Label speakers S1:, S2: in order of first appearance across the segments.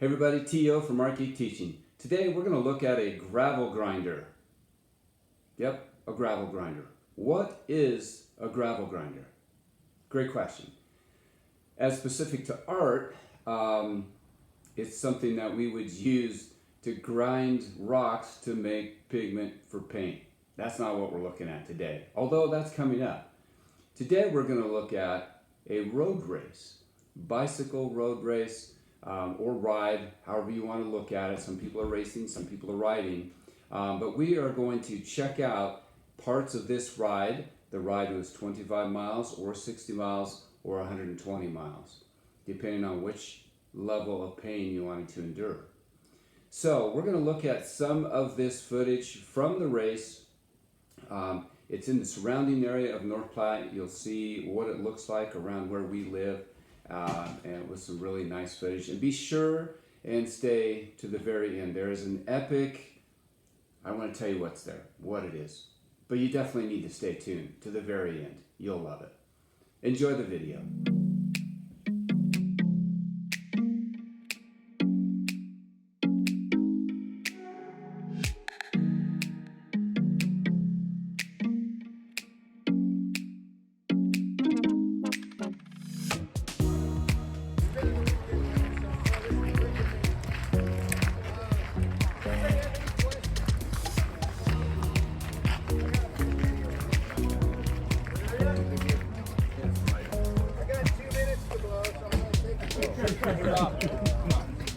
S1: Hey everybody, T.O. from Arcade Teaching. Today we're going to look at a gravel grinder. Yep, a gravel grinder. What is a gravel grinder? Great question. As specific to art, it's something that we would use to grind rocks to make pigment for paint. That's not what we're looking at today, although that's coming up. Today we're going to look at a road race, bicycle road race, or ride, however you want to look at it. Some people are racing, some people are riding. But we are going to check out parts of this ride. The ride was 25 miles or 60 miles or 120 miles, depending on which level of pain you wanted to endure. So we're going to look at some of this footage from the race. It's in the surrounding area of North Platte. You'll see what it looks like around where we live. And with some really nice footage. And be sure and stay to the very end. There is an epic, I want to tell you what's there, what it is. But you definitely need to stay tuned to the very end. You'll love it. Enjoy the video.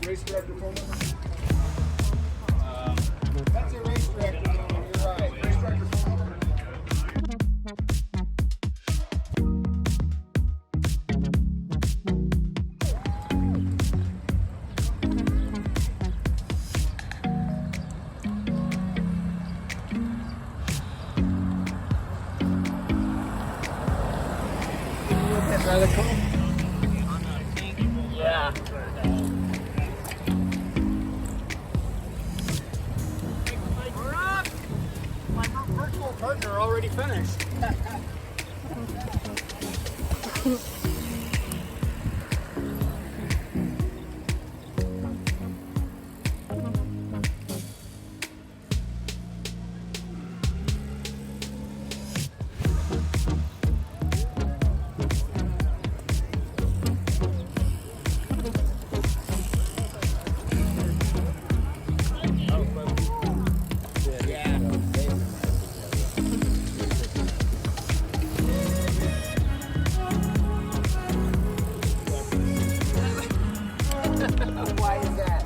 S2: Race director phone number? That's a race director phone number, you're right. Race director phone number. That's rather cool. Yeah. My virtual partner already finished. Why is that?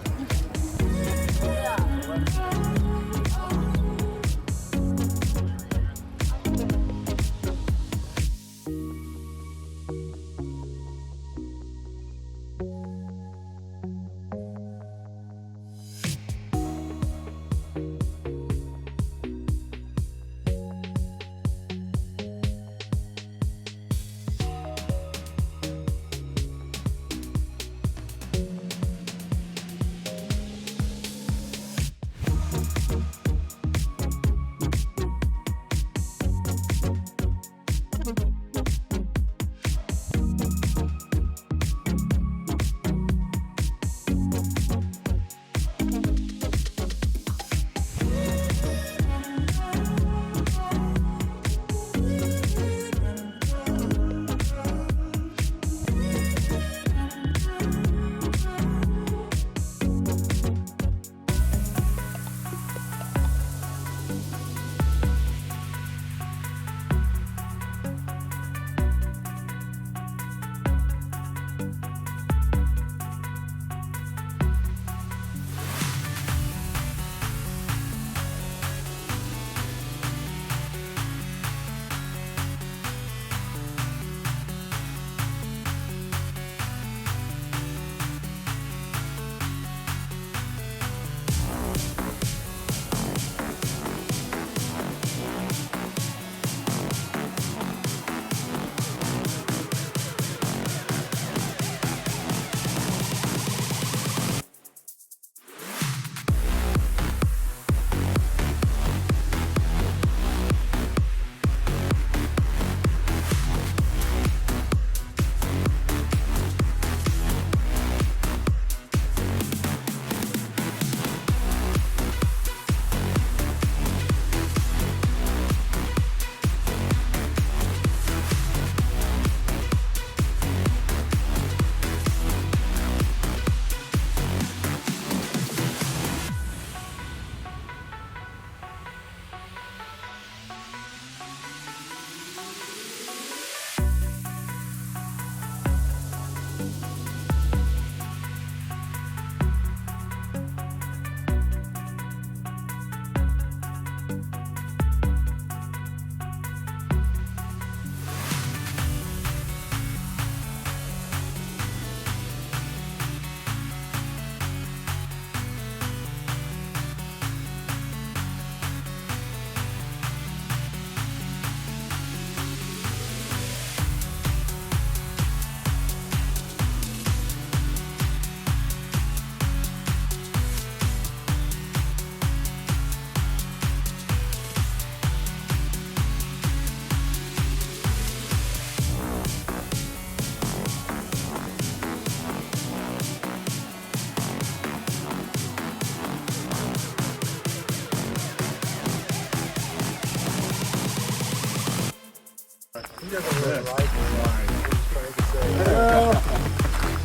S2: He doesn't really like his line. He's trying to say.
S3: Well,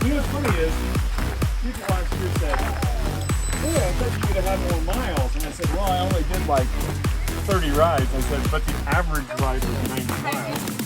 S3: you know what's funny is, people last year said, "Hey, I thought you would have had more miles." And I said, "Well, I only did like 30 rides." I said, "But the average ride was 90 miles."